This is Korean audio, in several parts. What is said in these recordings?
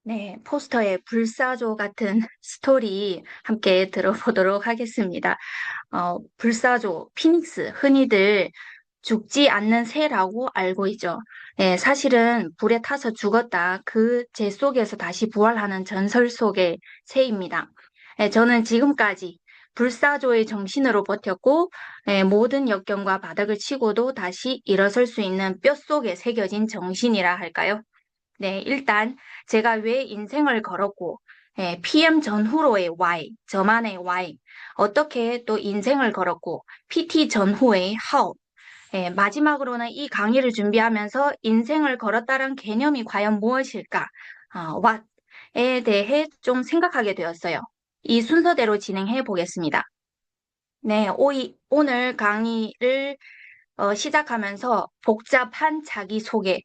네, 포스터의 불사조 같은 스토리 함께 들어보도록 하겠습니다. 불사조, 피닉스, 흔히들 죽지 않는 새라고 알고 있죠. 네, 사실은 불에 타서 죽었다. 그 재 속에서 다시 부활하는 전설 속의 새입니다. 네, 저는 지금까지 불사조의 정신으로 버텼고, 모든 역경과 바닥을 치고도 다시 일어설 수 있는 뼛속에 새겨진 정신이라 할까요? 네, 일단 제가 왜 인생을 걸었고, PM 전후로의 why, 저만의 why, 어떻게 또 인생을 걸었고, PT 전후의 how, 마지막으로는 이 강의를 준비하면서 인생을 걸었다는 개념이 과연 무엇일까, what에 대해 좀 생각하게 되었어요. 이 순서대로 진행해 보겠습니다. 네, 오늘 강의를 시작하면서 복잡한 자기소개,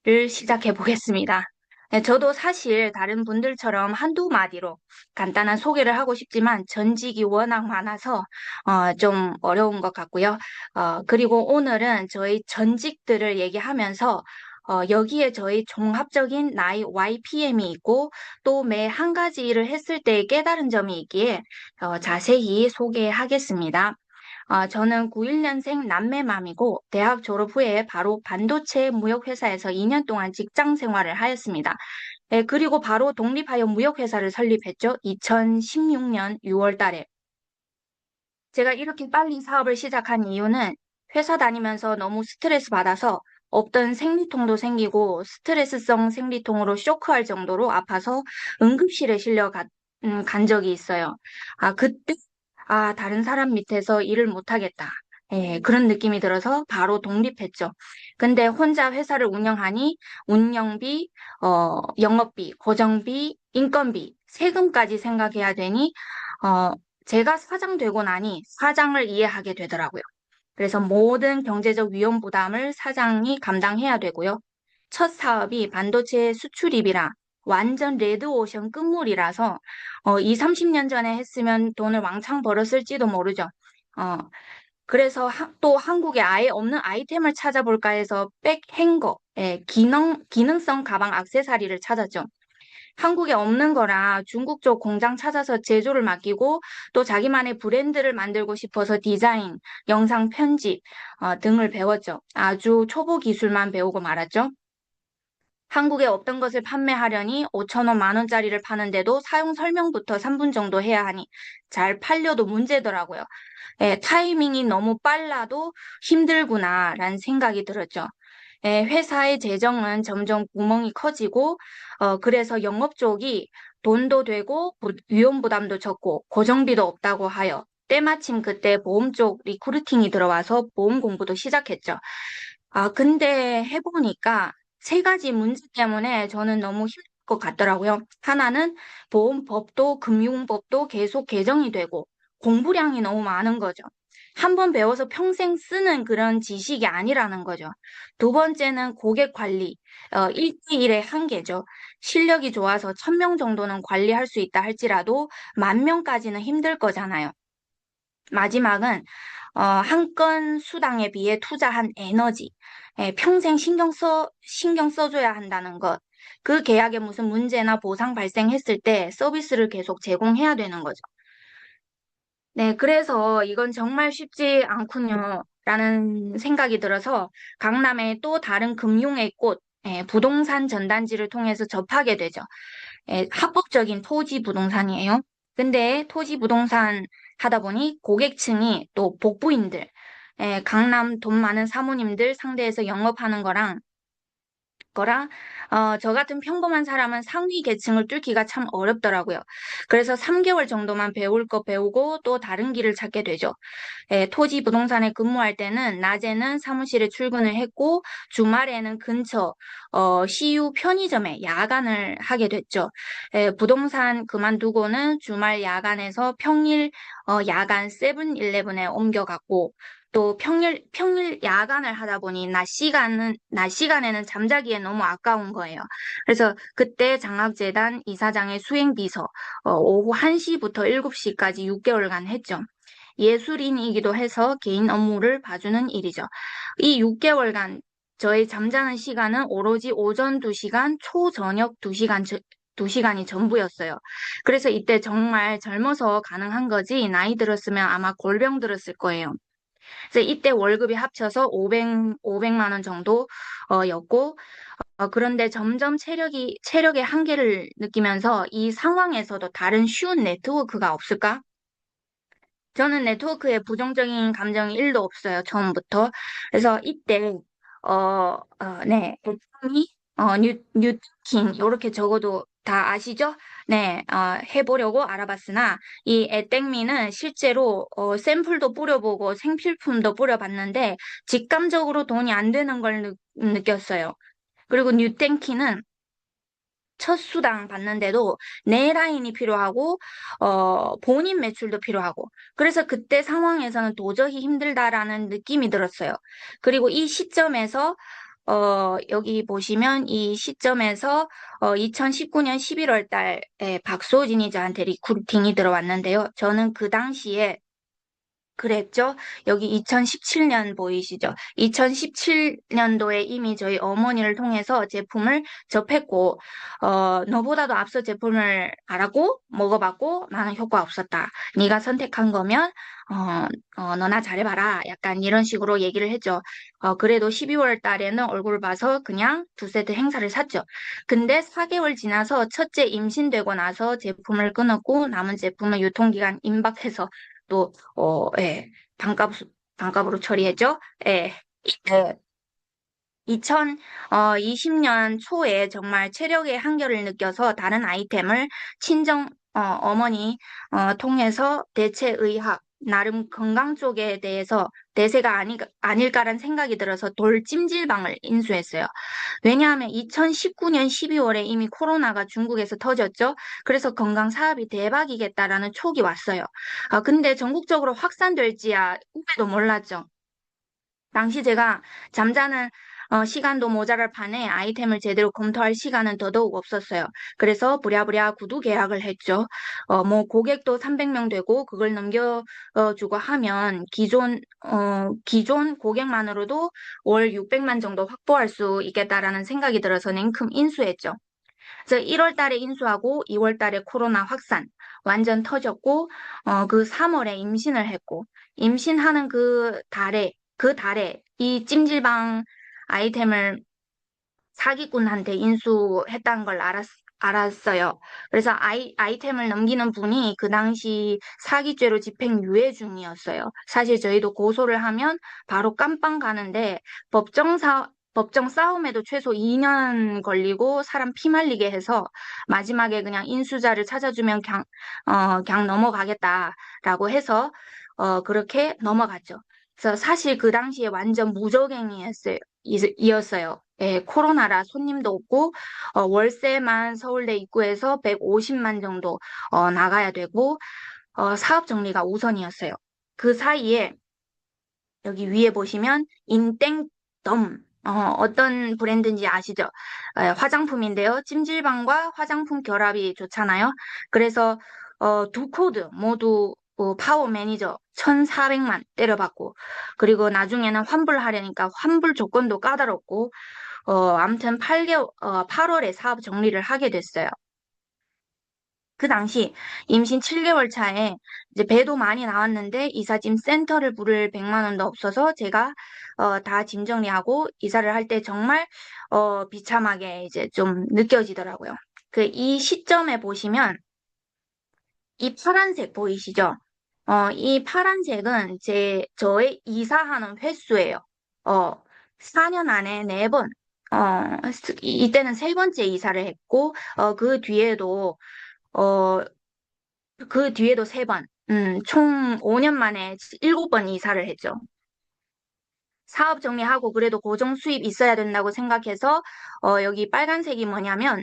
를 시작해 보겠습니다. 네, 저도 사실 다른 분들처럼 한두 마디로 간단한 소개를 하고 싶지만 전직이 워낙 많아서 좀 어려운 것 같고요. 그리고 오늘은 저희 전직들을 얘기하면서 여기에 저희 종합적인 나이 YPM이 있고 또 매 한 가지 일을 했을 때의 깨달은 점이 있기에 자세히 소개하겠습니다. 저는 91년생 남매맘이고 대학 졸업 후에 바로 반도체 무역회사에서 2년 동안 직장 생활을 하였습니다. 네, 그리고 바로 독립하여 무역회사를 설립했죠. 2016년 6월 달에. 제가 이렇게 빨리 사업을 시작한 이유는 회사 다니면서 너무 스트레스 받아서 없던 생리통도 생기고 스트레스성 생리통으로 쇼크할 정도로 아파서 응급실에 간 적이 있어요. 그때 다른 사람 밑에서 일을 못하겠다. 그런 느낌이 들어서 바로 독립했죠. 근데 혼자 회사를 운영하니 운영비, 영업비, 고정비, 인건비, 세금까지 생각해야 되니, 어, 제가 사장 되고 나니 사장을 이해하게 되더라고요. 그래서 모든 경제적 위험 부담을 사장이 감당해야 되고요. 첫 사업이 반도체 수출입이라 완전 레드오션 끝물이라서 2, 30년 전에 했으면 돈을 왕창 벌었을지도 모르죠. 어, 그래서 또 한국에 아예 없는 아이템을 찾아볼까 해서 백행거, 기능성 가방 액세서리를 찾았죠. 한국에 없는 거라 중국 쪽 공장 찾아서 제조를 맡기고 또 자기만의 브랜드를 만들고 싶어서 디자인, 영상 편집 등을 배웠죠. 아주 초보 기술만 배우고 말았죠. 한국에 없던 것을 판매하려니 5천 원, 만 원짜리를 파는데도 사용 설명부터 3분 정도 해야 하니 잘 팔려도 문제더라고요. 타이밍이 너무 빨라도 힘들구나라는 생각이 들었죠. 회사의 재정은 점점 구멍이 커지고, 그래서 영업 쪽이 돈도 되고, 위험 부담도 적고, 고정비도 없다고 하여, 때마침 그때 보험 쪽 리크루팅이 들어와서 보험 공부도 시작했죠. 근데 해보니까 세 가지 문제 때문에 저는 너무 힘들 것 같더라고요. 하나는 보험법도 금융법도 계속 개정이 되고, 공부량이 너무 많은 거죠. 한 번 배워서 평생 쓰는 그런 지식이 아니라는 거죠. 두 번째는 고객 관리, 1대1의 한계죠. 실력이 좋아서 1,000명 정도는 관리할 수 있다 할지라도 10,000명까지는 힘들 거잖아요. 마지막은 한 건 수당에 비해 투자한 에너지, 평생 신경 써줘야 한다는 것. 그 계약에 무슨 문제나 보상 발생했을 때 서비스를 계속 제공해야 되는 거죠. 네, 그래서 이건 정말 쉽지 않군요. 라는 생각이 들어서 강남에 또 다른 금융의 꽃, 부동산 전단지를 통해서 접하게 되죠. 합법적인 토지 부동산이에요. 근데 토지 부동산 하다 보니 고객층이 또 복부인들, 강남 돈 많은 사모님들 상대해서 영업하는 거라 저 같은 평범한 사람은 상위 계층을 뚫기가 참 어렵더라고요. 그래서 3개월 정도만 배울 거 배우고 또 다른 길을 찾게 되죠. 토지 부동산에 근무할 때는 낮에는 사무실에 출근을 했고 주말에는 근처 CU 편의점에 야간을 하게 됐죠. 부동산 그만두고는 주말 야간에서 평일 야간 세븐일레븐에 옮겨갔고 또 평일 야간을 하다 보니 낮 시간에는 잠자기에 너무 아까운 거예요. 그래서 그때 장학재단 이사장의 수행비서, 오후 1시부터 7시까지 6개월간 했죠. 예술인이기도 해서 개인 업무를 봐주는 일이죠. 이 6개월간 저의 잠자는 시간은 오로지 오전 2시간, 초저녁 2시간 2시간이 전부였어요. 그래서 이때 정말 젊어서 가능한 거지, 나이 들었으면 아마 골병 들었을 거예요. 그래서 이때 월급이 합쳐서 500만 원 정도, 였고, 그런데 점점 체력의 한계를 느끼면서 이 상황에서도 다른 쉬운 네트워크가 없을까? 저는 네트워크에 부정적인 감정이 1도 없어요, 처음부터. 그래서 이때, 네, 애정이, 뉴트킨, 이렇게 적어도 다 아시죠? 네, 해보려고 알아봤으나, 이 애땡미는 실제로, 샘플도 뿌려보고 생필품도 뿌려봤는데, 직감적으로 돈이 안 되는 걸 느꼈어요. 그리고 뉴땡키는 첫 수당 받는데도 내 라인이 필요하고, 본인 매출도 필요하고. 그래서 그때 상황에서는 도저히 힘들다라는 느낌이 들었어요. 그리고 이 시점에서, 여기 보시면 이 시점에서, 2019년 11월 달에 박소진이 저한테 리크루팅이 들어왔는데요. 저는 그 당시에 그랬죠. 여기 2017년 보이시죠? 2017년도에 이미 저희 어머니를 통해서 제품을 접했고, 너보다도 앞서 제품을 알았고, 먹어봤고, 나는 효과 없었다. 네가 선택한 거면, 어, 너나 잘해봐라. 약간 이런 식으로 얘기를 했죠. 그래도 12월 달에는 얼굴 봐서 그냥 2세트 행사를 샀죠. 근데 4개월 지나서 첫째 임신되고 나서 제품을 끊었고, 남은 제품은 유통기간 임박해서 또 예, 반값, 반값으로 처리했죠. 예, 네. 2020년 초에 정말 체력의 한계를 느껴서 다른 아이템을 어머니, 통해서 대체의학, 나름 건강 쪽에 대해서 대세가 아닐까란 생각이 들어서 돌찜질방을 인수했어요. 왜냐하면 2019년 12월에 이미 코로나가 중국에서 터졌죠. 그래서 건강 사업이 대박이겠다라는 촉이 왔어요. 근데 전국적으로 확산될지야 꿈에도 몰랐죠. 당시 제가 잠자는 시간도 모자랄 판에 아이템을 제대로 검토할 시간은 더더욱 없었어요. 그래서 부랴부랴 구두 계약을 했죠. 뭐 고객도 300명 되고 그걸 넘겨주고 하면 기존 고객만으로도 월 600만 정도 확보할 수 있겠다라는 생각이 들어서 냉큼 인수했죠. 그래서 1월 달에 인수하고 2월 달에 코로나 확산 완전 터졌고 그 3월에 임신을 했고 임신하는 그 달에 이 찜질방 아이템을 사기꾼한테 인수했다는 걸 알았어요. 그래서 아이템을 넘기는 분이 그 당시 사기죄로 집행 유예 중이었어요. 사실 저희도 고소를 하면 바로 깜빵 가는데 법정 싸움에도 최소 2년 걸리고 사람 피 말리게 해서 마지막에 그냥 인수자를 찾아주면 그냥 넘어가겠다라고 해서 그렇게 넘어갔죠. 그래서 사실 그 당시에 완전 이었어요. 예, 코로나라 손님도 없고, 월세만 서울대 입구에서 150만 정도, 나가야 되고, 사업 정리가 우선이었어요. 그 사이에, 여기 위에 보시면, 인땡덤, 어떤 브랜드인지 아시죠? 화장품인데요. 찜질방과 화장품 결합이 좋잖아요. 그래서, 두 코드 모두 파워 매니저 1,400만 때려받고, 그리고 나중에는 환불하려니까 환불 조건도 까다롭고, 아무튼 8월에 사업 정리를 하게 됐어요. 그 당시 임신 7개월 차에 이제 배도 많이 나왔는데 이사짐 센터를 부를 100만 원도 없어서 제가 다 짐 정리하고 이사를 할 때 정말 비참하게 이제 좀 느껴지더라고요. 그 이 시점에 보시면 이 파란색 보이시죠? 이 파란색은 저의 이사하는 횟수예요. 어, 4년 안에 4번, 이때는 3번째 이사를 했고, 어, 그 뒤에도 3번, 총 5년 만에 7번 이사를 했죠. 사업 정리하고 그래도 고정 수입 있어야 된다고 생각해서 여기 빨간색이 뭐냐면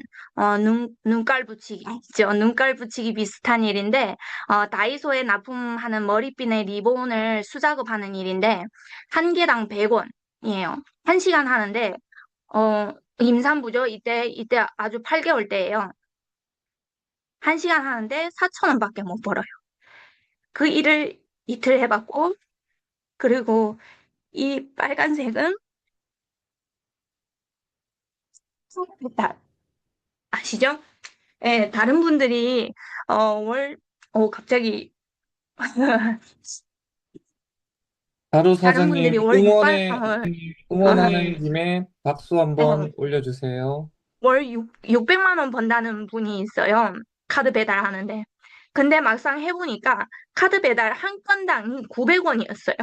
눈깔 붙이기 있죠. 눈깔 붙이기 비슷한 일인데 다이소에 납품하는 머리핀의 리본을 수작업하는 일인데 한 개당 100원이에요. 한 시간 하는데 임산부죠. 이때 아주 8개월 때예요. 한 시간 하는데 4천 원밖에 못 벌어요. 그 일을 이틀 해봤고 그리고 이 빨간색은 다 아시죠? 예, 다른 분들이, 월, 갑자기, 가루 다른 사장님, 분들이 월 6만, 응원하는 김에 박수 어, 한번 올려주세요. 월 600만 원 번다는 분이 있어요. 카드 배달하는데. 근데 막상 해보니까 카드 배달 한 건당 900원이었어요.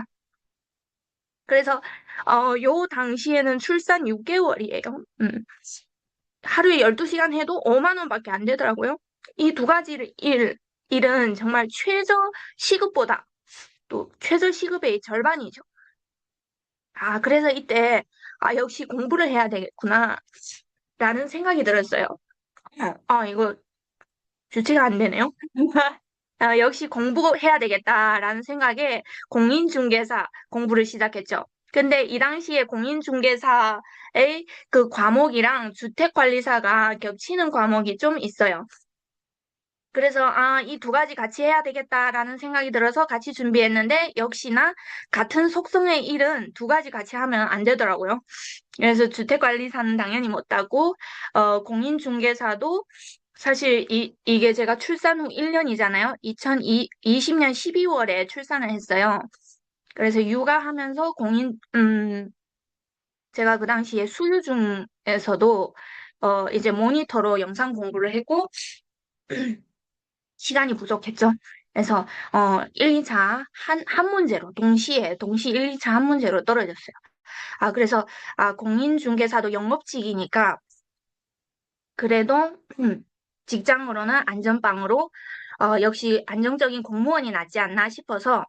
그래서, 요 당시에는 출산 6개월이에요. 하루에 12시간 해도 5만 원밖에 안 되더라고요. 이 두 가지 일은 정말 최저 시급보다 또 최저 시급의 절반이죠. 아, 그래서 이때, 역시 공부를 해야 되겠구나, 라는 생각이 들었어요. 이거 주체가 안 되네요. 역시 공부해야 되겠다라는 생각에 공인중개사 공부를 시작했죠. 근데 이 당시에 공인중개사의 그 과목이랑 주택관리사가 겹치는 과목이 좀 있어요. 그래서 이 두 가지 같이 해야 되겠다라는 생각이 들어서 같이 준비했는데 역시나 같은 속성의 일은 두 가지 같이 하면 안 되더라고요. 그래서 주택관리사는 당연히 못 따고 공인중개사도 사실 이게 제가 출산 후 1년이잖아요. 2020년 12월에 출산을 했어요. 그래서 육아하면서 제가 그 당시에 수유 중에서도 이제 모니터로 영상 공부를 했고 시간이 부족했죠. 그래서 1, 2차 한 문제로 동시 1, 2차 한 문제로 떨어졌어요. 그래서 공인중개사도 영업직이니까 그래도 직장으로는 안전빵으로 역시 안정적인 공무원이 낫지 않나 싶어서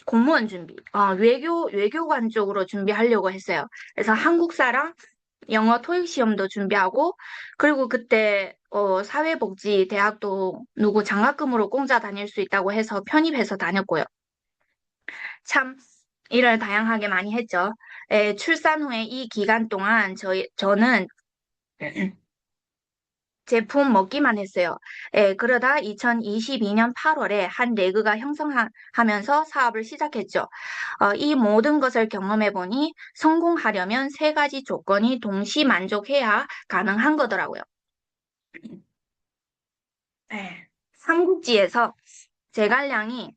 공무원 준비, 외교관 쪽으로 준비하려고 했어요. 그래서 한국사랑 영어 토익 시험도 준비하고 그리고 그때 사회복지 대학도 누구 장학금으로 공짜 다닐 수 있다고 해서 편입해서 다녔고요. 참 일을 다양하게 많이 했죠. 출산 후에 이 기간 동안 저는 제품 먹기만 했어요. 그러다 2022년 8월에 한 레그가 형성하면서 사업을 시작했죠. 이 모든 것을 경험해 보니 성공하려면 세 가지 조건이 동시 만족해야 가능한 거더라고요. 삼국지에서 제갈량이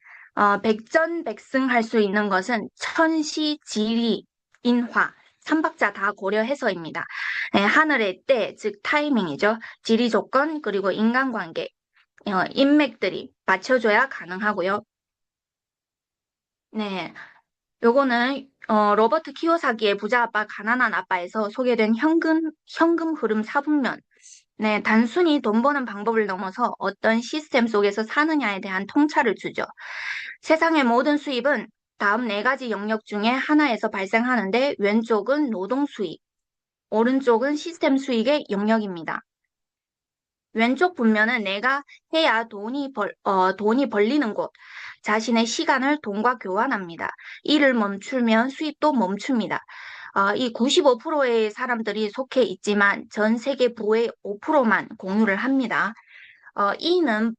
백전백승할 수 있는 것은 천시, 지리, 인화, 삼박자 다 고려해서입니다. 하늘의 때, 즉 타이밍이죠. 지리 조건, 그리고 인간관계, 인맥들이 받쳐줘야 가능하고요. 네, 요거는 로버트 키요사기의 부자 아빠, 가난한 아빠에서 소개된 현금 흐름 사분면. 네, 단순히 돈 버는 방법을 넘어서 어떤 시스템 속에서 사느냐에 대한 통찰을 주죠. 세상의 모든 수입은 다음 네 가지 영역 중에 하나에서 발생하는데 왼쪽은 노동 수익, 오른쪽은 시스템 수익의 영역입니다. 왼쪽 분면은 내가 해야 돈이 벌리는 곳, 자신의 시간을 돈과 교환합니다. 일을 멈추면 수입도 멈춥니다. 이 95%의 사람들이 속해 있지만 전 세계 부의 5%만 공유를 합니다. E는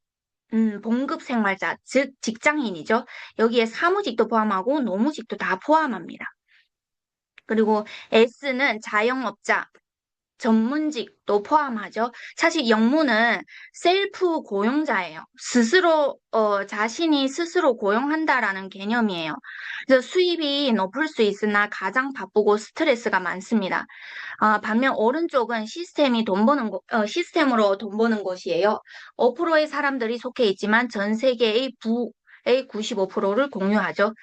봉급 생활자, 즉 직장인이죠. 여기에 사무직도 포함하고 노무직도 다 포함합니다. 그리고 S는 자영업자, 전문직도 포함하죠. 사실 영문은 셀프 고용자예요. 자신이 스스로 고용한다라는 개념이에요. 그래서 수입이 높을 수 있으나 가장 바쁘고 스트레스가 많습니다. 반면 오른쪽은 시스템으로 돈 버는 곳이에요. 5%의 사람들이 속해 있지만 전 세계의 부의 95%를 공유하죠.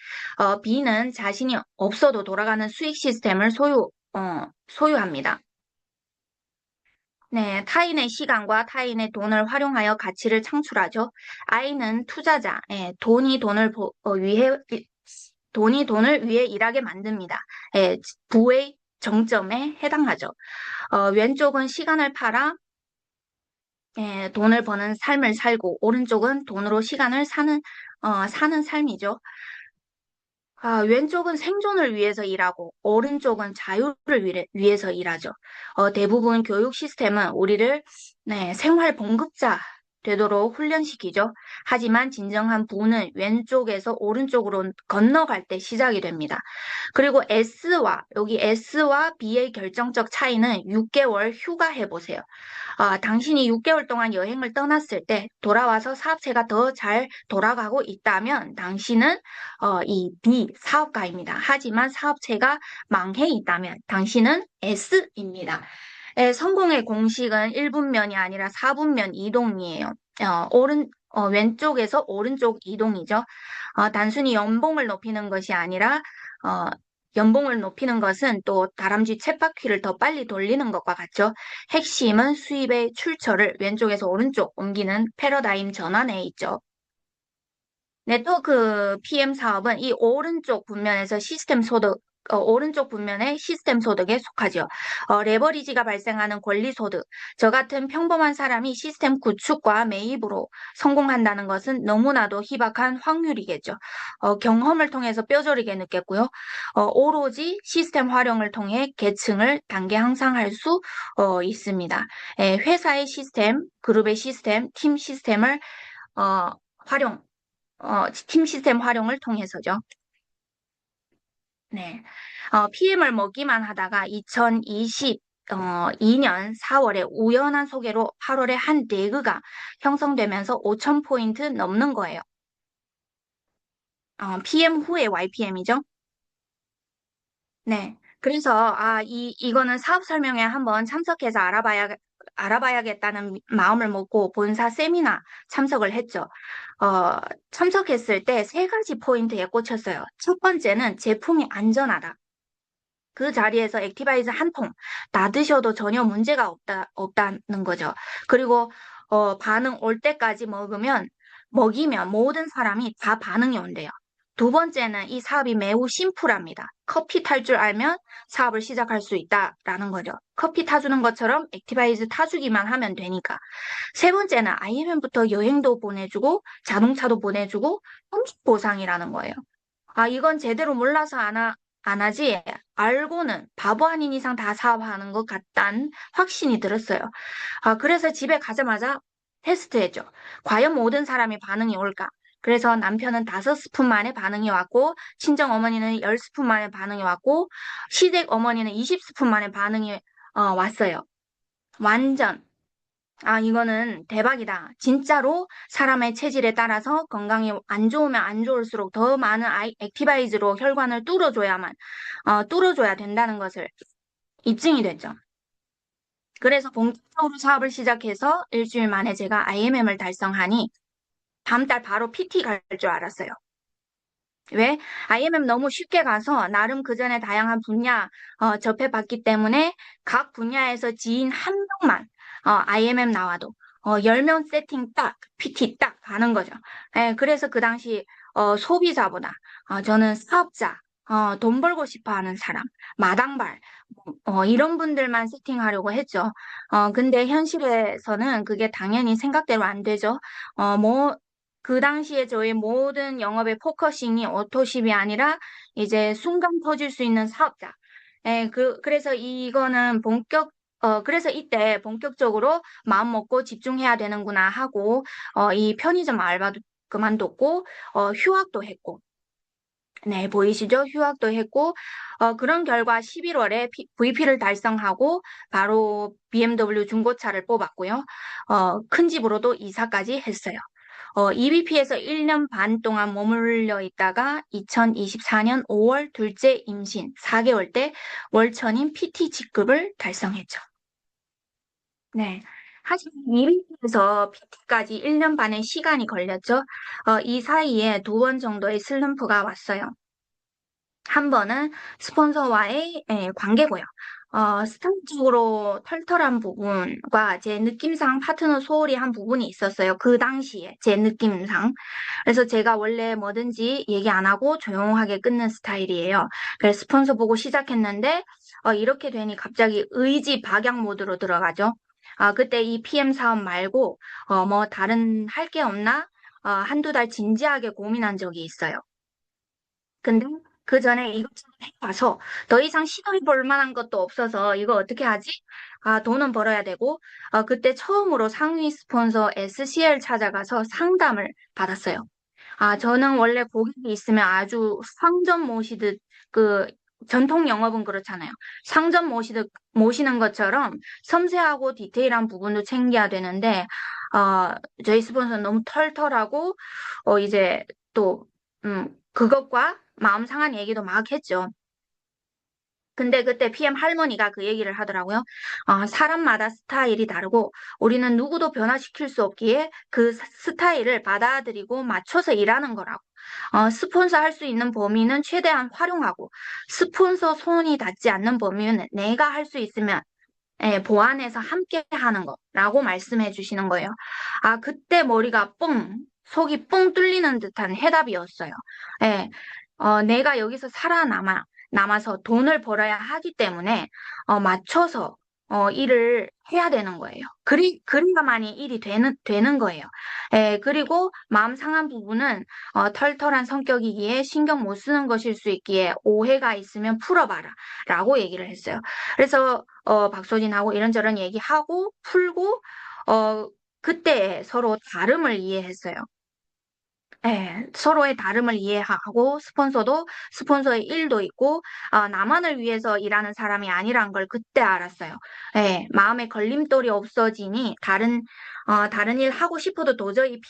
B는 자신이 없어도 돌아가는 수익 시스템을 소유합니다. 네, 타인의 시간과 타인의 돈을 활용하여 가치를 창출하죠. I는 투자자, 돈이 돈을 위해 일하게 만듭니다. 부의 정점에 해당하죠. 왼쪽은 시간을 팔아 돈을 버는 삶을 살고, 오른쪽은 돈으로 시간을 사는 삶이죠. 왼쪽은 생존을 위해서 일하고, 오른쪽은 자유를 위해서 일하죠. 대부분 교육 시스템은 우리를, 네, 생활 봉급자 되도록 훈련시키죠. 하지만 진정한 부는 왼쪽에서 오른쪽으로 건너갈 때 시작이 됩니다. 그리고 여기 S와 B의 결정적 차이는 6개월 휴가해 보세요. 당신이 6개월 동안 여행을 떠났을 때 돌아와서 사업체가 더 잘 돌아가고 있다면 당신은 이 B 사업가입니다. 하지만 사업체가 망해 있다면 당신은 S입니다. 성공의 공식은 1분면이 아니라 4분면 이동이에요. 왼쪽에서 오른쪽 이동이죠. 단순히 연봉을 높이는 것이 아니라 어, 연봉을 높이는 것은 또 다람쥐 쳇바퀴를 더 빨리 돌리는 것과 같죠. 핵심은 수입의 출처를 왼쪽에서 오른쪽 옮기는 패러다임 전환에 있죠. 네트워크 PM 사업은 이 오른쪽 분면에서 오른쪽 분면의 시스템 소득에 속하죠. 레버리지가 발생하는 권리 소득. 저 같은 평범한 사람이 시스템 구축과 매입으로 성공한다는 것은 너무나도 희박한 확률이겠죠. 경험을 통해서 뼈저리게 느꼈고요. 오로지 시스템 활용을 통해 계층을 단계 향상할 수 있습니다. 회사의 시스템, 그룹의 시스템, 팀 시스템을 어, 활용 팀 시스템 활용을 통해서죠. 네. PM을 먹기만 하다가 2022년 4월에 우연한 소개로 8월에 한 레그가 형성되면서 5,000포인트 넘는 거예요. PM 후에 YPM이죠. 네. 그래서, 이거는 사업 설명회 한번 참석해서 알아봐야겠다는 마음을 먹고 본사 세미나 참석을 했죠. 어, 참석했을 때 세 가지 포인트에 꽂혔어요. 첫 번째는 제품이 안전하다. 그 자리에서 액티바이즈 한 통 놔두셔도 전혀 문제가 없다는 거죠. 그리고, 반응 올 때까지 먹이면 모든 사람이 다 반응이 온대요. 두 번째는 이 사업이 매우 심플합니다. 커피 탈 줄 알면 사업을 시작할 수 있다라는 거죠. 커피 타주는 것처럼 액티바이즈 타주기만 하면 되니까. 세 번째는 IMM부터 여행도 보내주고 자동차도 보내주고 성식 보상이라는 거예요. 이건 제대로 몰라서 안 하지 알고는 바보 아닌 이상 다 사업하는 것 같단 확신이 들었어요. 그래서 집에 가자마자 테스트했죠. 과연 모든 사람이 반응이 올까? 그래서 남편은 5스푼 만에 반응이 왔고, 친정 어머니는 10스푼 만에 반응이 왔고, 시댁 어머니는 20스푼 만에 반응이 왔어요. 완전. 이거는 대박이다. 진짜로 사람의 체질에 따라서 건강이 안 좋으면 안 좋을수록 더 많은 액티바이즈로 혈관을 뚫어줘야 된다는 것을 입증이 됐죠. 그래서 본격적으로 사업을 시작해서 일주일 만에 제가 IMM을 달성하니 다음 달 바로 PT 갈 줄 알았어요. 왜? IMM 너무 쉽게 가서 나름 그 전에 다양한 분야 접해봤기 때문에 각 분야에서 지인 한 명만 IMM 나와도 10명 세팅 딱, PT 딱 가는 거죠. 그래서 그 당시 소비자보다 저는 사업자, 돈 벌고 싶어 하는 사람, 마당발, 이런 분들만 세팅하려고 했죠. 근데 현실에서는 그게 당연히 생각대로 안 되죠. 그 당시에 저희 모든 영업의 포커싱이 오토십이 아니라 이제 순간 터질 수 있는 사업자. 그래서 그래서 이때 본격적으로 마음 먹고 집중해야 되는구나 하고, 이 편의점 알바도 그만뒀고, 휴학도 했고, 네, 보이시죠? 휴학도 했고, 그런 결과 11월에 VP를 달성하고, 바로 BMW 중고차를 뽑았고요. 큰 집으로도 이사까지 했어요. EBP에서 1년 반 동안 머물러 있다가 2024년 5월 둘째 임신 4개월 때 월천인 PT 직급을 달성했죠. 네. 하지만 EBP에서 PT까지 1년 반의 시간이 걸렸죠. 이 사이에 2번 정도의 슬럼프가 왔어요. 한 번은 스폰서와의 관계고요. 스타일적으로 털털한 부분과 제 느낌상 파트너 소홀히 한 부분이 있었어요. 그 당시에 제 느낌상. 그래서 제가 원래 뭐든지 얘기 안 하고 조용하게 끊는 스타일이에요. 그래서 스폰서 보고 시작했는데 이렇게 되니 갑자기 의지 박약 모드로 들어가죠. 그때 이 PM 사업 말고 뭐 다른 할 게 없나? 한두 달 진지하게 고민한 적이 있어요. 근데 그 전에 이것저것 해봐서 더 이상 시도해볼 만한 것도 없어서 이거 어떻게 하지? 아, 돈은 벌어야 되고, 그때 처음으로 상위 스폰서 SCL 찾아가서 상담을 받았어요. 아, 저는 원래 고객이 있으면 아주 상점 모시듯 그 전통 영업은 그렇잖아요. 상점 모시는 것처럼 섬세하고 디테일한 부분도 챙겨야 되는데, 어, 저희 스폰서는 너무 털털하고, 이제 또, 그것과 마음 상한 얘기도 막 했죠. 근데 그때 PM 할머니가 그 얘기를 하더라고요. 사람마다 스타일이 다르고 우리는 누구도 변화시킬 수 없기에 그 스타일을 받아들이고 맞춰서 일하는 거라고. 스폰서 할 수 있는 범위는 최대한 활용하고 스폰서 손이 닿지 않는 범위는 내가 할 수 있으면 보완해서 함께 하는 거라고 말씀해 주시는 거예요. 아, 그때 머리가 속이 뻥 뚫리는 듯한 해답이었어요. 예, 내가 여기서 남아서 돈을 벌어야 하기 때문에, 맞춰서, 일을 해야 되는 거예요. 그래야만이 일이 되는 거예요. 예, 그리고 마음 상한 부분은, 털털한 성격이기에 신경 못 쓰는 것일 수 있기에 오해가 있으면 풀어봐라. 라고 얘기를 했어요. 그래서, 박소진하고 이런저런 얘기하고 풀고, 그때 서로 다름을 이해했어요. 예, 서로의 다름을 이해하고 스폰서의 일도 있고 나만을 위해서 일하는 사람이 아니란 걸 그때 알았어요. 예, 마음에 걸림돌이 없어지니 다른 일 하고 싶어도 도저히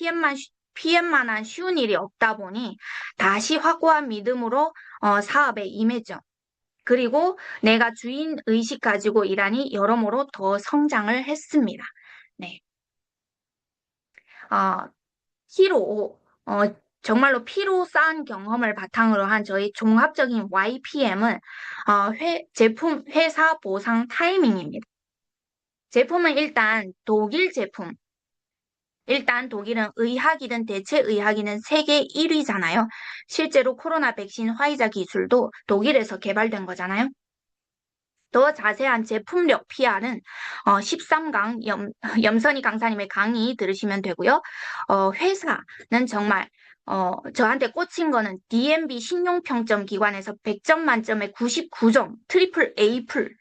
PM만한 쉬운 일이 없다 보니 다시 확고한 믿음으로 사업에 임했죠. 그리고 내가 주인 의식 가지고 일하니 여러모로 더 성장을 했습니다. 네. 어, 피로, 정말로 피로 쌓은 경험을 바탕으로 한 저희 종합적인 YPM은 제품 회사 보상 타이밍입니다. 제품은 일단 독일은 의학이든 대체의학이든 세계 1위잖아요. 실제로 코로나 백신 화이자 기술도 독일에서 개발된 거잖아요. 더 자세한 제품력 PR은 13강 염선희 강사님의 강의 들으시면 되고요. 회사는 정말 저한테 꽂힌 거는 DNB 신용평점 기관에서 100점 만점에 99점, 트리플 A 풀.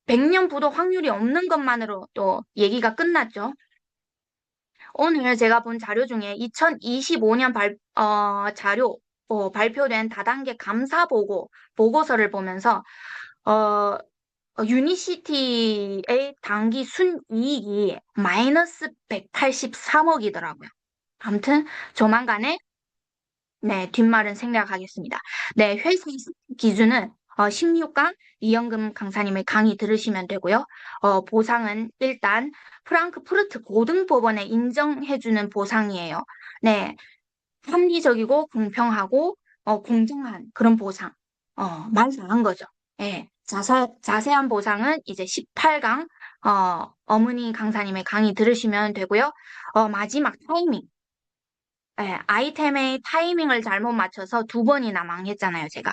100년 부도 확률이 없는 것만으로 또 얘기가 끝났죠. 오늘 제가 본 자료 중에 2025년 발표된 다단계 보고서를 보면서 어, 유니시티의 당기 순이익이 마이너스 183억이더라고요. 아무튼 조만간에 네, 뒷말은 생략하겠습니다. 네, 회사 기준은 16강 이영금 강사님의 강의 들으시면 되고요. 보상은 일단 프랑크푸르트 고등법원에 인정해주는 보상이에요. 네, 합리적이고 공평하고 공정한 그런 보상. 말 잘한 거죠. 예. 자세한 보상은 이제 18강 어머니 강사님의 강의 들으시면 되고요. 마지막 타이밍. 예, 아이템의 타이밍을 잘못 맞춰서 두 번이나 망했잖아요, 제가.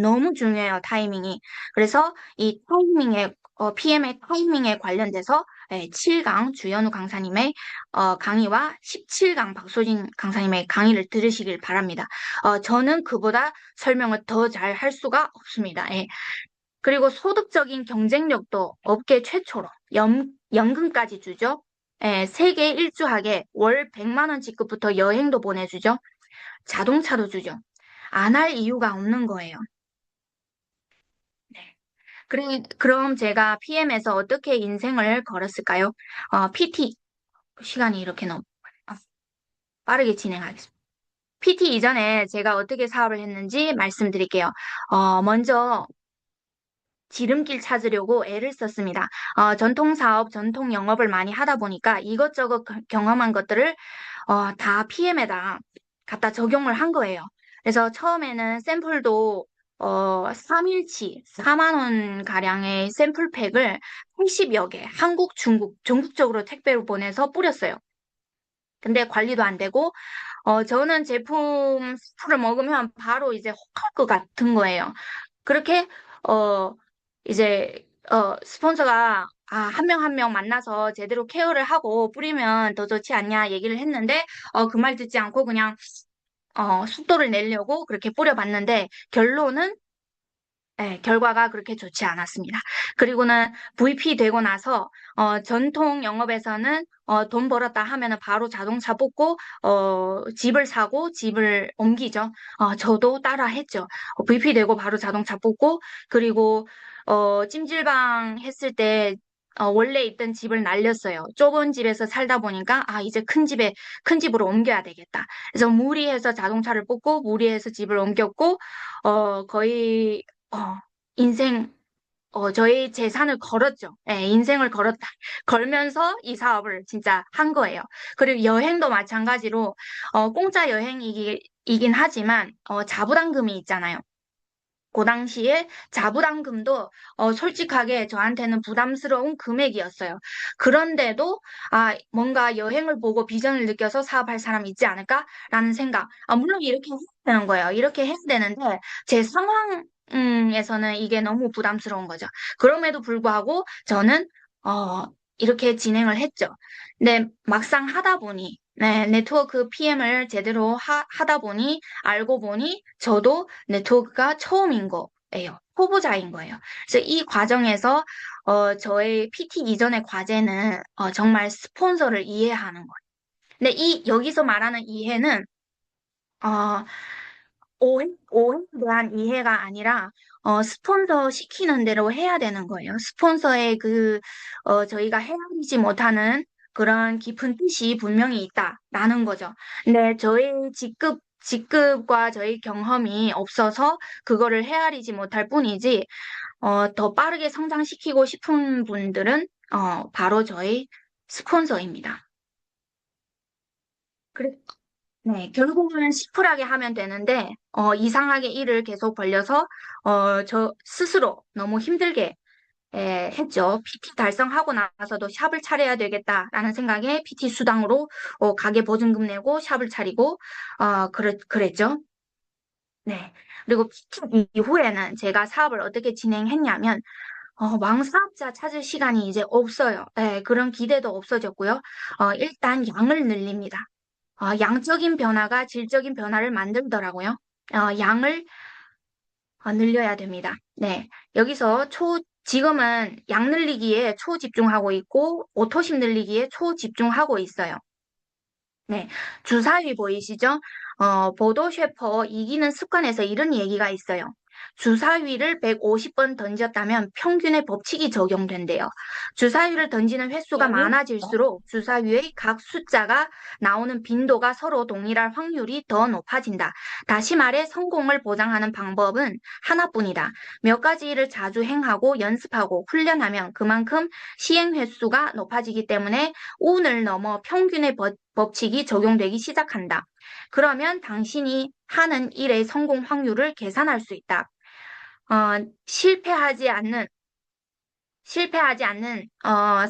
너무 중요해요, 타이밍이. 그래서 이 PM의 타이밍에 관련돼서 7강 주연우 강사님의 강의와 17강 박소진 강사님의 강의를 들으시길 바랍니다. 저는 그보다 설명을 더 잘 할 수가 없습니다. 예. 그리고 소득적인 경쟁력도 업계 최초로 연금까지 주죠. 세계 일주하게 월 100만 원 지급부터 여행도 보내주죠. 자동차도 주죠. 안 할 이유가 없는 거예요. 네. 그럼 제가 PM에서 어떻게 인생을 걸었을까요? PT, 시간이 이렇게 너무 빠르게 진행하겠습니다. PT 이전에 제가 어떻게 사업을 했는지 말씀드릴게요. 먼저 지름길 찾으려고 애를 썼습니다. 전통 사업, 전통 영업을 많이 하다 보니까 이것저것 경험한 것들을 다 PM에다 갖다 적용을 한 거예요. 그래서 처음에는 샘플도 3일치 4만 원 가량의 샘플팩을 80여 개 한국, 중국, 전국적으로 택배로 보내서 뿌렸어요. 근데 관리도 안 되고 저는 제품 술을 먹으면 바로 이제 혹할 것 같은 거예요. 그렇게 어 이제 스폰서가 한 명 한 명 만나서 제대로 케어를 하고 뿌리면 더 좋지 않냐 얘기를 했는데 그 말 듣지 않고 그냥 속도를 내려고 그렇게 뿌려봤는데 결과가 그렇게 좋지 않았습니다. 그리고는 VP 되고 나서 전통 영업에서는 돈 벌었다 하면은 바로 자동차 뽑고 집을 사고 집을 옮기죠. 저도 따라 했죠. VP 되고 바로 자동차 뽑고 그리고 찜질방 했을 때 원래 있던 집을 날렸어요. 좁은 집에서 살다 보니까 이제 큰 집으로 옮겨야 되겠다. 그래서 무리해서 자동차를 뽑고 무리해서 집을 옮겼고 거의 어, 인생, 저희 재산을 걸었죠. 예, 인생을 걸었다. 걸면서 이 사업을 진짜 한 거예요. 그리고 여행도 마찬가지로, 공짜 여행이긴 하지만, 자부담금이 있잖아요. 그 당시에 자부담금도 솔직하게 저한테는 부담스러운 금액이었어요. 그런데도 뭔가 여행을 보고 비전을 느껴서 사업할 사람이 있지 않을까라는 생각. 물론 이렇게 해야 되는 거예요. 이렇게 해야 되는데 제 상황에서는 이게 너무 부담스러운 거죠. 그럼에도 불구하고 저는 어, 이렇게 진행을 했죠. 근데 막상 하다 보니 네, 네트워크 PM을 제대로 하다 보니 알고 보니 저도 네트워크가 처음인 거예요. 초보자인 거예요. 그래서 이 과정에서 저의 PT 이전의 과제는 정말 스폰서를 이해하는 거예요. 근데 여기서 말하는 이해는 어, 오해에 대한 이해가 아니라 스폰서 시키는 대로 해야 되는 거예요. 스폰서의 저희가 헤아리지 못하는 그런 깊은 뜻이 분명히 있다라는 거죠. 근데 저의 직급과 저희 경험이 없어서 그거를 헤아리지 못할 뿐이지, 더 빠르게 성장시키고 싶은 분들은, 바로 저희 스폰서입니다. 그래, 네, 결국은 시풀하게 하면 되는데, 이상하게 일을 계속 벌려서, 저 스스로 너무 힘들게 했죠. PT 달성하고 나서도 샵을 차려야 되겠다라는 생각에 PT 수당으로 가게 보증금 내고 샵을 차리고, 그랬죠. 네. 그리고 PT 이후에는 제가 사업을 어떻게 진행했냐면, 왕사업자 찾을 시간이 이제 없어요. 네, 그런 기대도 없어졌고요. 일단 양을 늘립니다. 양적인 변화가 질적인 변화를 만들더라고요. 양을 늘려야 됩니다. 네. 지금은 양 늘리기에 초집중하고 있고, 오토심 늘리기에 초집중하고 있어요. 네. 주사위 보이시죠? 보도 셰퍼 이기는 습관에서 이런 얘기가 있어요. 주사위를 150번 던졌다면 평균의 법칙이 적용된대요. 주사위를 던지는 횟수가 많아질수록 주사위의 각 숫자가 나오는 빈도가 서로 동일할 확률이 더 높아진다. 다시 말해 성공을 보장하는 방법은 하나뿐이다. 몇 가지 일을 자주 행하고 연습하고 훈련하면 그만큼 시행 횟수가 높아지기 때문에 운을 넘어 평균의 법칙이 적용되기 시작한다. 그러면 당신이 하는 일의 성공 확률을 계산할 수 있다. 어, 실패하지 않는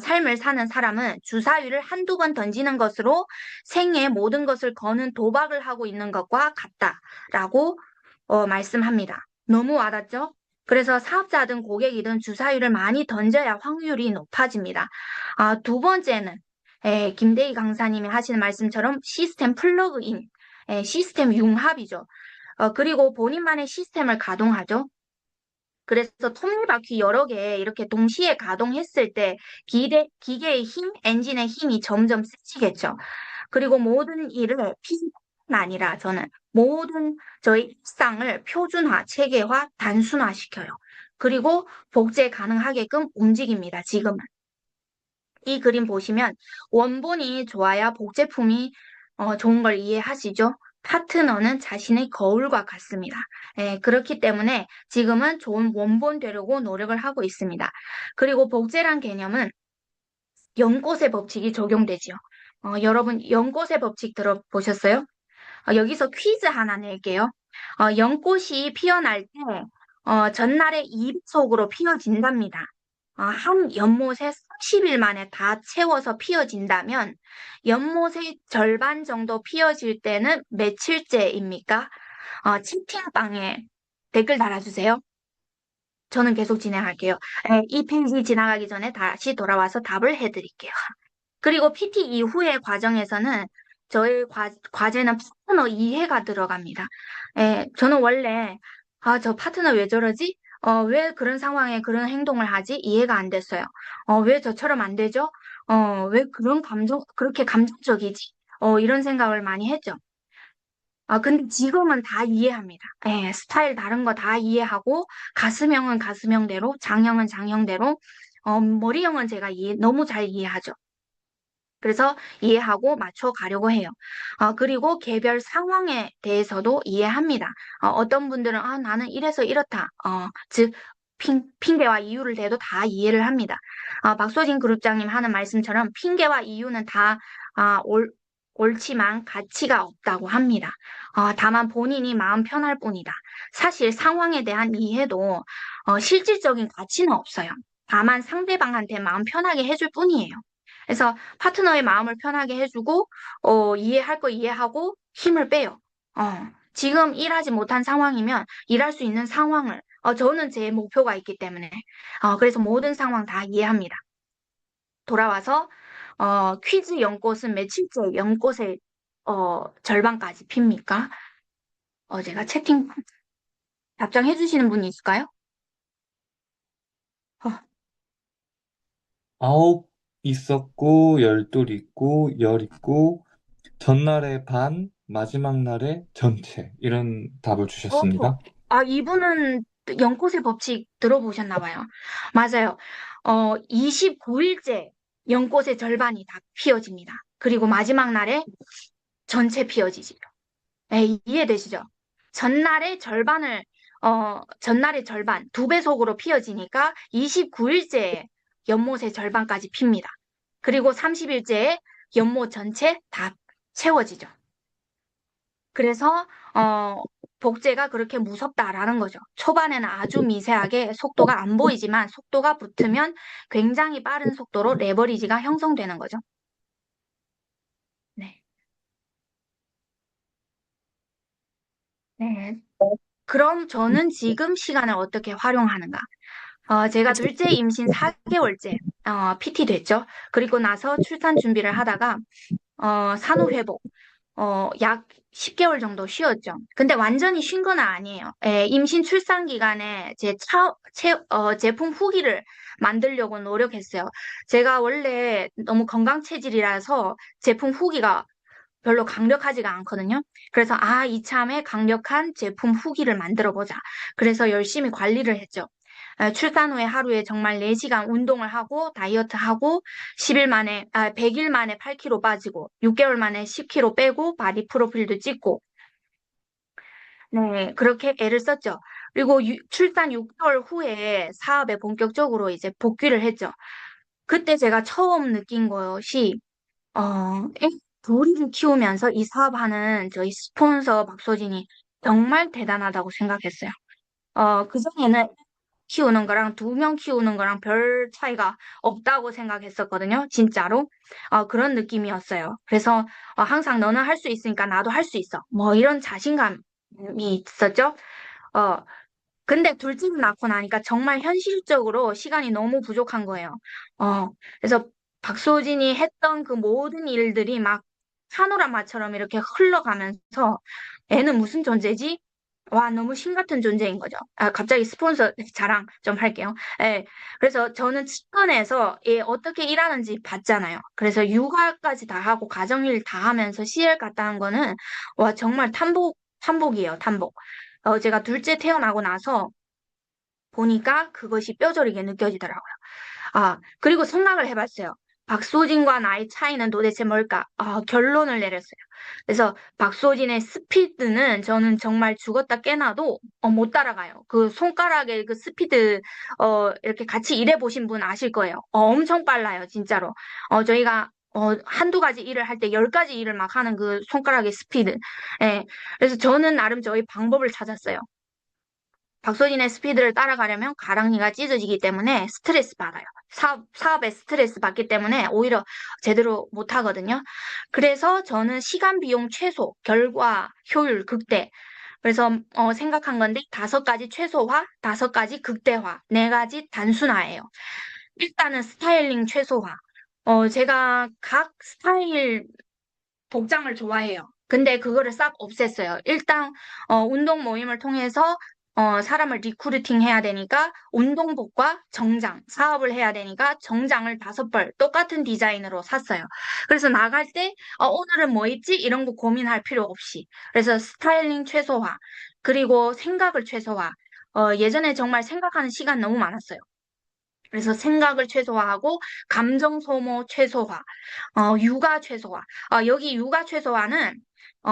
삶을 사는 사람은 주사위를 한두 번 던지는 것으로 생의 모든 것을 거는 도박을 하고 있는 것과 같다라고 말씀합니다. 너무 와닿죠? 그래서 사업자든 고객이든 주사위를 많이 던져야 확률이 높아집니다. 두 번째는 김대희 강사님이 하시는 말씀처럼 시스템 플러그인, 시스템 융합이죠. 그리고 본인만의 시스템을 가동하죠. 그래서 톱니바퀴 여러 개 이렇게 동시에 가동했을 때 기계의 힘, 엔진의 힘이 점점 세지겠죠. 그리고 모든 일을 피만 아니라 저는 모든 저희 일상을 표준화, 체계화, 단순화시켜요. 그리고 복제 가능하게끔 움직입니다. 지금은. 이 그림 보시면 원본이 좋아야 복제품이 좋은 걸 이해하시죠? 파트너는 자신의 거울과 같습니다. 그렇기 때문에 지금은 좋은 원본 되려고 노력을 하고 있습니다. 그리고 복제란 개념은 연꽃의 법칙이 적용되지요. 여러분 연꽃의 법칙 들어보셨어요? 여기서 퀴즈 하나 낼게요. 연꽃이 피어날 때 전날에 2배속으로 피어진답니다. 한 연못에 30일 만에 다 채워서 피어진다면 연못의 절반 정도 피어질 때는 며칠째입니까? 채팅방에 댓글 달아주세요. 저는 계속 진행할게요. 이 페이지 지나가기 전에 다시 돌아와서 답을 해드릴게요. 그리고 PT 이후의 과정에서는 저의 과제는 파트너 이해가 들어갑니다. 예, 저는 원래, 저 파트너 왜 저러지? 왜 그런 상황에 그런 행동을 하지? 이해가 안 됐어요. 왜 저처럼 안 되죠? 왜 그렇게 감정적이지? 이런 생각을 많이 했죠. 근데 지금은 다 이해합니다. 예, 스타일 다른 거 다 이해하고, 가슴형은 가슴형대로, 장형은 장형대로, 머리형은 제가 너무 잘 이해하죠. 그래서 이해하고 맞춰 가려고 해요. 그리고 개별 상황에 대해서도 이해합니다. 어떤 분들은, 나는 이래서 이렇다. 즉, 핑계와 이유를 대도 다 이해를 합니다. 박소진 그룹장님 하는 말씀처럼 핑계와 이유는 다, 옳지만 가치가 없다고 합니다. 다만 본인이 마음 편할 뿐이다. 사실 상황에 대한 이해도, 실질적인 가치는 없어요. 다만 상대방한테 마음 편하게 해줄 뿐이에요. 그래서 파트너의 마음을 편하게 해주고, 이해할 거 이해하고 힘을 빼요. 지금 일하지 못한 상황이면 일할 수 있는 상황을, 저는 제 목표가 있기 때문에, 그래서 모든 상황 다 이해합니다. 돌아와서, 퀴즈 연꽃은 며칠째 연꽃의, 절반까지 핍니까? 제가 채팅 답장해 주시는 분이 있을까요? 어, 아홉 있었고, 열둘 있고, 열 있고, 전날에 반, 마지막 날에 전체. 이런 답을 어, 주셨습니다. 이분은 연꽃의 법칙 들어보셨나 봐요. 맞아요. 29일째 연꽃의 절반이 다 피어집니다. 그리고 마지막 날에 전체 피어지죠. 이해되시죠? 전날의 절반, 두 배속으로 피어지니까 29일째 연못의 절반까지 핍니다. 그리고 30일째에 연못 전체 다 채워지죠. 그래서 복제가 그렇게 무섭다라는 거죠. 초반에는 아주 미세하게 속도가 안 보이지만 속도가 붙으면 굉장히 빠른 속도로 레버리지가 형성되는 거죠. 네. 네. 그럼 저는 지금 시간을 어떻게 활용하는가? 제가 둘째 임신 4개월째 PT 됐죠. 그리고 나서 출산 준비를 하다가 산후회복 약 10개월 정도 쉬었죠. 근데 완전히 쉰 건 아니에요. 임신 출산 기간에 제품 후기를 만들려고 노력했어요. 제가 원래 너무 건강 체질이라서 제품 후기가 별로 강력하지가 않거든요. 그래서 이참에 강력한 제품 후기를 만들어 보자. 그래서 열심히 관리를 했죠. 출산 후에 하루에 정말 4시간 운동을 하고 다이어트 하고 100일 만에 8kg 빠지고 6개월 만에 10kg 빼고 바디 프로필도 찍고 네, 그렇게 애를 썼죠. 그리고 출산 6개월 후에 사업에 본격적으로 이제 복귀를 했죠. 그때 제가 처음 느낀 것이 애 둘이를 키우면서 이 사업하는 저희 스폰서 박소진이 정말 대단하다고 생각했어요. 그전에는 키우는 거랑 2명 키우는 거랑 별 차이가 없다고 생각했었거든요. 진짜로. 그런 느낌이었어요. 그래서 항상 너는 할 수 있으니까 나도 할 수 있어. 뭐 이런 자신감이 있었죠. 어, 근데 둘째를 낳고 나니까 정말 현실적으로 시간이 너무 부족한 거예요. 그래서 박소진이 했던 그 모든 일들이 막 파노라마처럼 이렇게 흘러가면서 애는 무슨 존재지? 와, 너무 신 같은 존재인 거죠. 갑자기 스폰서 자랑 좀 할게요. 예. 그래서 저는 측근에서 얘 어떻게 일하는지 봤잖아요. 그래서 육아까지 다 하고 가정일 다 하면서 CL 갔다 한 거는 와, 정말 탐복이에요, 탐복. 제가 둘째 태어나고 나서 보니까 그것이 뼈저리게 느껴지더라고요. 그리고 생각을 해봤어요. 박소진과 나의 차이는 도대체 뭘까? 결론을 내렸어요. 그래서 박소진의 스피드는 저는 정말 죽었다 깨나도 못 따라가요. 그 손가락에 그 스피드 이렇게 같이 일해보신 분 아실 거예요. 엄청 빨라요, 진짜로. 저희가 한두 가지 일을 할 때 10가지 일을 막 하는 그 손가락의 스피드. 예. 그래서 저는 나름 저희 방법을 찾았어요. 박소진의 스피드를 따라가려면 가랑이가 찢어지기 때문에 스트레스 받아요. 사업에 스트레스 받기 때문에 오히려 제대로 못 하거든요. 그래서 저는 시간 비용 최소, 결과 효율 극대. 그래서 생각한 건데 5가지 최소화, 5가지 극대화, 4가지 단순화예요. 일단은 스타일링 최소화. 제가 각 스타일 복장을 좋아해요. 근데 그거를 싹 없앴어요. 일단 운동 모임을 통해서 사람을 리크루팅 해야 되니까 운동복과 정장, 사업을 해야 되니까 정장을 5벌 똑같은 디자인으로 샀어요. 그래서 나갈 때 오늘은 뭐 입지? 이런 거 고민할 필요 없이. 그래서 스타일링 최소화, 그리고 생각을 최소화. 예전에 정말 생각하는 시간 너무 많았어요. 그래서 생각을 최소화하고 감정 소모 최소화, 육아 최소화. 여기 육아 최소화는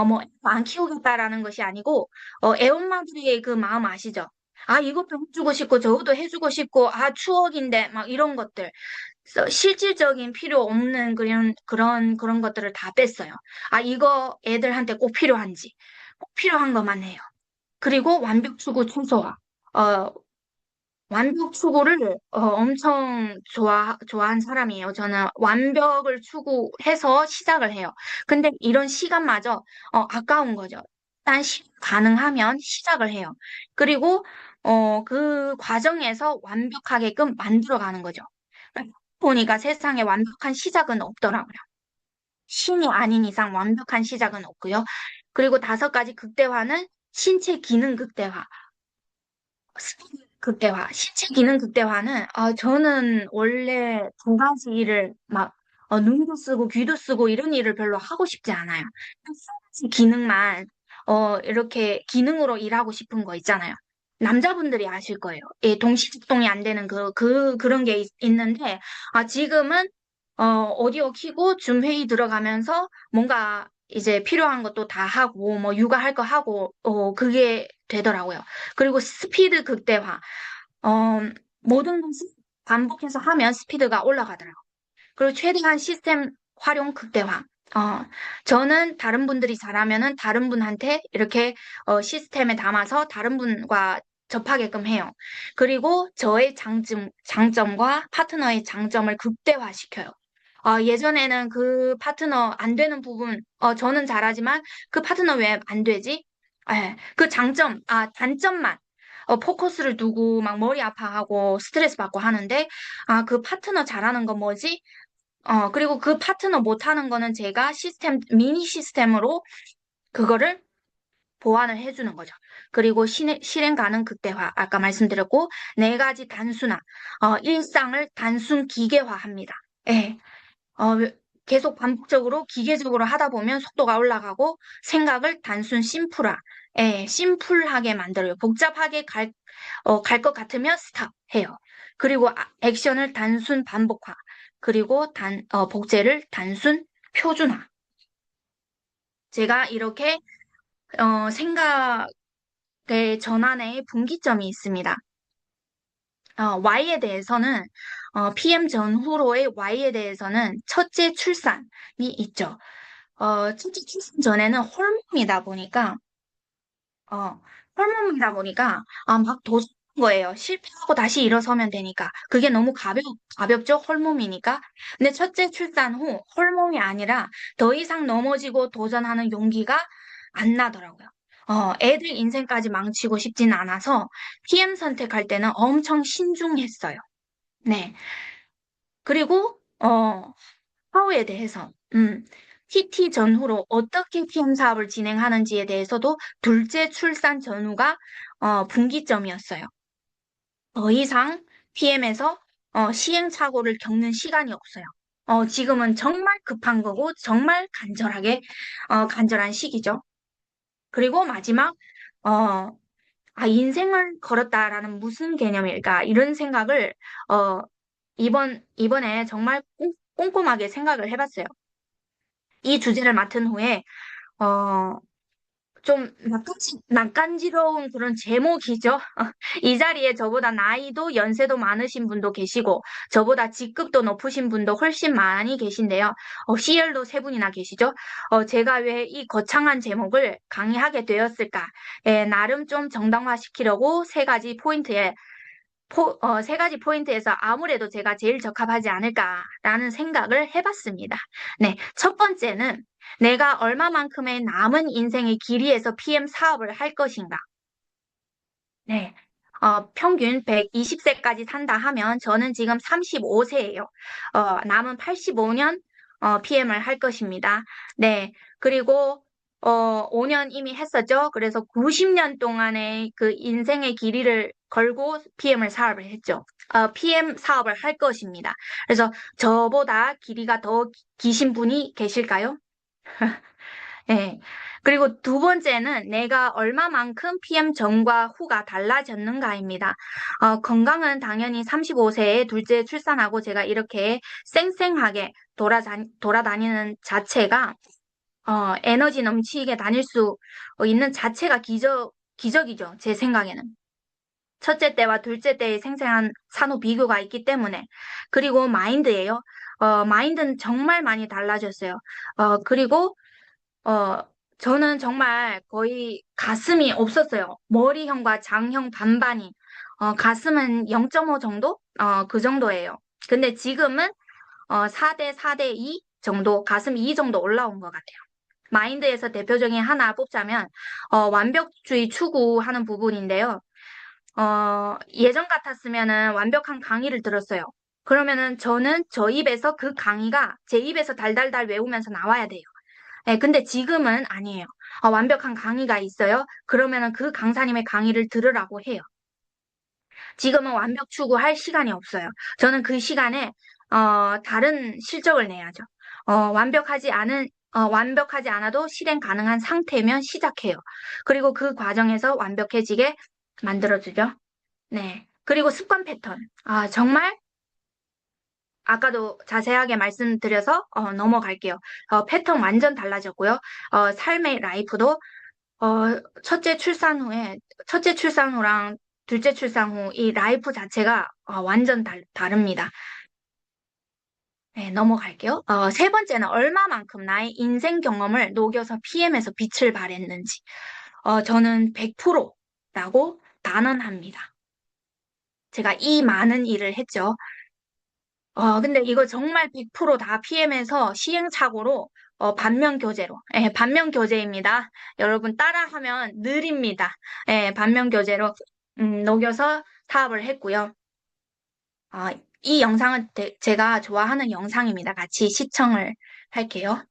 뭐 안 키우겠다라는 것이 아니고 애엄마들의 그 마음 아시죠? 아, 이것도 해주고 싶고 저것도 해주고 싶고 아, 추억인데 막 이런 것들. 그래서 실질적인 필요 없는 그런 것들을 다 뺐어요. 아, 이거 애들한테 꼭 필요한지. 꼭 필요한 것만 해요. 그리고 완벽 추구 최소화. 어, 완벽 추구를 엄청 좋아한 사람이에요. 저는 완벽을 추구해서 시작을 해요. 근데 이런 시간마저 아까운 거죠. 일단 가능하면 시작을 해요. 그리고 그 과정에서 완벽하게끔 만들어가는 거죠. 보니까 세상에 완벽한 시작은 없더라고요. 신이 아닌 이상 완벽한 시작은 없고요. 그리고 5가지 극대화는 신체 기능 극대화. 극대화, 신체 기능 극대화는, 저는 원래 2가지 일을 막, 눈도 쓰고 귀도 쓰고 이런 일을 별로 하고 싶지 않아요. 한 3가지 기능만, 이렇게 기능으로 일하고 싶은 거 있잖아요. 남자분들이 아실 거예요. 예, 동시작동이 안 되는 그런 게 있는데, 지금은, 오디오 켜고 줌 회의 들어가면서 뭔가 이제 필요한 것도 다 하고, 뭐, 육아할 거 하고, 그게 되더라고요. 그리고 스피드 극대화. 어, 모든 것을 반복해서 하면 스피드가 올라가더라고요. 그리고 최대한 시스템 활용 극대화. 어, 저는 다른 분들이 잘하면은 다른 분한테 이렇게 시스템에 담아서 다른 분과 접하게끔 해요. 그리고 저의 장점과 파트너의 장점을 극대화시켜요. 예전에는 그 파트너 안 되는 부분, 저는 잘하지만 그 파트너 왜 안 되지? 예, 그 단점만 포커스를 두고 막 머리 아파하고 스트레스 받고 하는데, 그 파트너 잘하는 거 뭐지? 그리고 그 파트너 못하는 거는 제가 미니 시스템으로 그거를 보완을 해주는 거죠. 그리고 실행 가능 극대화, 아까 말씀드렸고, 4가지 단순화, 일상을 단순 기계화합니다. 예, 어, 계속 반복적으로 기계적으로 하다 보면 속도가 올라가고 생각을 단순 심플하게 만들어요. 복잡하게 갈 것 같으면 스탑해요. 그리고 액션을 단순 반복화. 그리고 복제를 단순 표준화. 제가 이렇게 생각의 전환의 분기점이 있습니다. Y에 대해서는 PM 전후로의 Y에 대해서는 첫째 출산이 있죠. 첫째 출산 전에는 어, 홀몸이다 보니까 막 도전한 거예요. 실패하고 다시 일어서면 되니까. 그게 너무 가볍죠? 홀몸이니까. 근데 첫째 출산 후 홀몸이 아니라 더 이상 넘어지고 도전하는 용기가 안 나더라고요. 애들 인생까지 망치고 싶진 않아서 PM 선택할 때는 엄청 신중했어요. 네. 그리고, 사후에 대해서, TT 전후로 어떻게 PM 사업을 진행하는지에 대해서도 둘째 출산 전후가, 분기점이었어요. 더 이상 PM에서, 시행착오를 겪는 시간이 없어요. 지금은 정말 급한 거고, 정말 간절한 시기죠. 그리고 마지막, 어, 인생을 걸었다라는 무슨 개념일까? 이런 생각을, 어, 이번에 정말 꼼꼼하게 생각을 해봤어요. 이 주제를 맡은 후에, 어, 좀 낯간지러운 그런 제목이죠. 이 자리에 저보다 나이도 연세도 많으신 분도 계시고, 저보다 직급도 높으신 분도 훨씬 많이 계신데요. CL도 3분이나 계시죠. 제가 왜 이 거창한 제목을 강의하게 되었을까? 나름 좀 정당화시키려고 3가지 포인트에서 아무래도 제가 제일 적합하지 않을까라는 생각을 해봤습니다. 네, 첫 번째는 내가 얼마만큼의 남은 인생의 길이에서 PM 사업을 할 것인가. 네, 평균 120세까지 산다 하면 저는 지금 35세예요. 남은 85년 PM을 할 것입니다. 네. 그리고 5년 이미 했었죠. 그래서 90년 동안의 그 인생의 길이를 걸고 PM을 사업을 했죠. PM 사업을 할 것입니다. 그래서 저보다 길이가 더 기신 분이 계실까요? 네. 그리고 두 번째는 내가 얼마만큼 PM 전과 후가 달라졌는가입니다. 건강은 당연히 35세에 둘째 출산하고 제가 이렇게 쌩쌩하게 돌아다니는 자체가 에너지 넘치게 다닐 수 있는 자체가 기적이죠. 제 생각에는. 첫째 때와 둘째 때의 생생한 산후 비교가 있기 때문에. 그리고 마인드예요. 마인드는 정말 많이 달라졌어요. 그리고 어, 저는 정말 거의 가슴이 없었어요. 머리형과 장형 반반이. 가슴은 0.5 정도? 그 정도예요. 근데 지금은 4대 4대 2 정도, 가슴 2 정도 올라온 것 같아요. 마인드에서 대표적인 하나 뽑자면, 완벽주의 추구하는 부분인데요. 예전 같았으면은 완벽한 강의를 들었어요. 그러면은 저는 저 입에서 그 강의가 제 입에서 달달달 외우면서 나와야 돼요. 네, 근데 지금은 아니에요. 완벽한 강의가 있어요. 그러면은 그 강사님의 강의를 들으라고 해요. 지금은 완벽 추구할 시간이 없어요. 저는 그 시간에 다른 실적을 내야죠. 완벽하지 않아도 실행 가능한 상태면 시작해요. 그리고 그 과정에서 완벽해지게 만들어주죠. 네. 그리고 습관 패턴. 정말 아까도 자세하게 말씀드려서 넘어갈게요. 패턴 완전 달라졌고요. 삶의 라이프도 첫째 출산 후랑 둘째 출산 후 이 라이프 자체가 완전 다릅니다. 네, 넘어갈게요. 세 번째는 얼마만큼 나의 인생 경험을 녹여서 PM에서 빛을 발했는지. 저는 100%라고 단언합니다. 제가 이 많은 일을 했죠. 근데 이거 정말 100%다 PM에서 시행착오로 반면 교재로. 예, 반면 교재입니다. 여러분 따라하면 느립니다. 예, 반면 교재로 녹여서 사업을 했고요. 이 영상은 제가 좋아하는 영상입니다. 같이 시청을 할게요.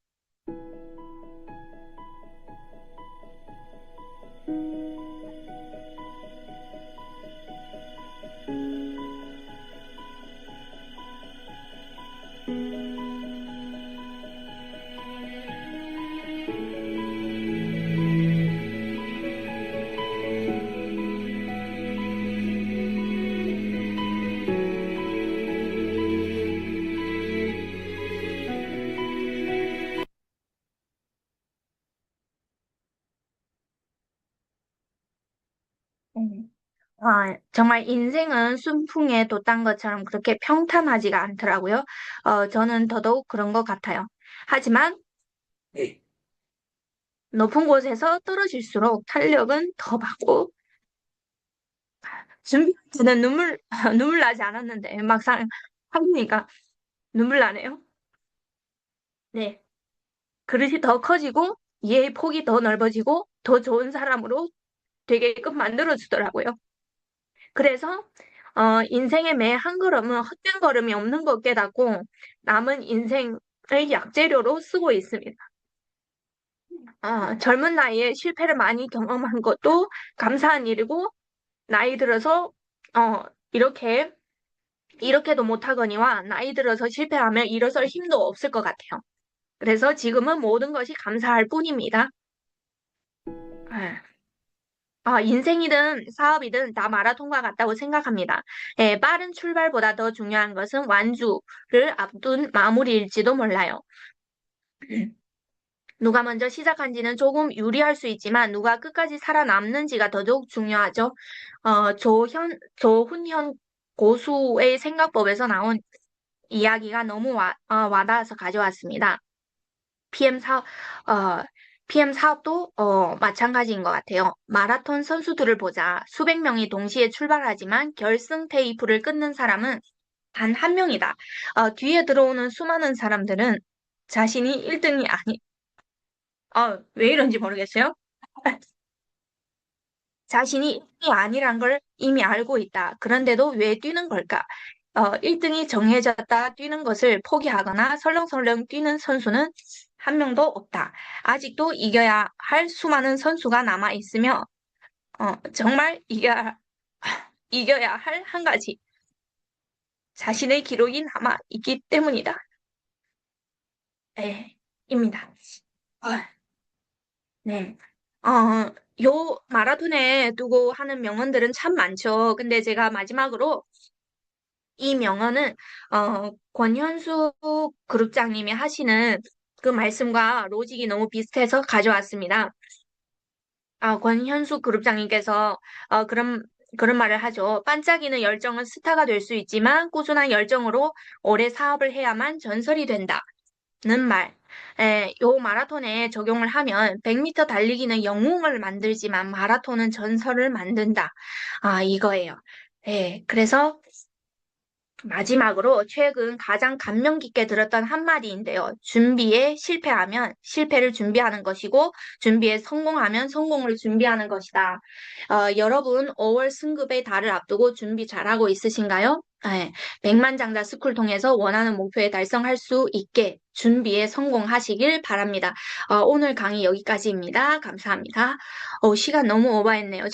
음. 정말 인생은 순풍에 돛단 것처럼 그렇게 평탄하지가 않더라고요. 저는 더더욱 그런 것 같아요. 하지만 높은 곳에서 떨어질수록 탄력은 더 받고 준비할 때는 눈물 나지 않았는데 막상 하니까 눈물 나네요. 네. 그릇이 더 커지고 이해의 폭이 더 넓어지고 더 좋은 사람으로 되게끔 만들어주더라고요. 그래서 인생의 매 한 걸음은 헛된 걸음이 없는 걸 깨닫고 남은 인생의 약재료로 쓰고 있습니다. 젊은 나이에 실패를 많이 경험한 것도 감사한 일이고 나이 들어서 어, 이렇게 이렇게도 못하거니와 나이 들어서 실패하면 일어설 힘도 없을 것 같아요. 그래서 지금은 모든 것이 감사할 뿐입니다. 예. 인생이든 사업이든 다 마라톤과 같다고 생각합니다. 예, 빠른 출발보다 더 중요한 것은 완주를 앞둔 마무리일지도 몰라요. 누가 먼저 시작한지는 조금 유리할 수 있지만 누가 끝까지 살아남는지가 더더욱 중요하죠. 조훈현 고수의 생각법에서 나온 이야기가 너무 와닿아서 가져왔습니다. PM 사업, 어, PM 사업도 마찬가지인 것 같아요. 마라톤 선수들을 보자. 수백 명이 동시에 출발하지만 결승 테이프를 끊는 사람은 단 한 명이다. 뒤에 들어오는 수많은 사람들은 자신이 1등이 왜 이런지 모르겠어요. 자신이 1등이 아니란 걸 이미 알고 있다. 그런데도 왜 뛰는 걸까? 1등이 정해졌다 뛰는 것을 포기하거나 설렁설렁 뛰는 선수는 한 명도 없다. 아직도 이겨야 할 수많은 선수가 남아 있으며, 정말 이겨야 할 한 가지, 자신의 기록이 남아 있기 때문이다. 네, 입니다. 어, 네. 요 마라톤에 두고 하는 명언들은 참 많죠. 근데 제가 마지막으로 이 명언은 권현수 그룹장님이 하시는 그 말씀과 로직이 너무 비슷해서 가져왔습니다. 권현수 그룹장님께서 그런 말을 하죠. 반짝이는 열정은 스타가 될 수 있지만 꾸준한 열정으로 오래 사업을 해야만 전설이 된다는 말. 요 마라톤에 적용을 하면 100m 달리기는 영웅을 만들지만 마라톤은 전설을 만든다. 이거예요. 그래서 마지막으로 최근 가장 감명 깊게 들었던 한마디인데요. 준비에 실패하면 실패를 준비하는 것이고, 준비에 성공하면 성공을 준비하는 것이다. 여러분, 5월 승급의 달을 앞두고 준비 잘하고 있으신가요? 네, 백만장자 스쿨 통해서 원하는 목표에 달성할 수 있게 준비에 성공하시길 바랍니다. 오늘 강의 여기까지입니다. 감사합니다. 시간 너무 오버했네요.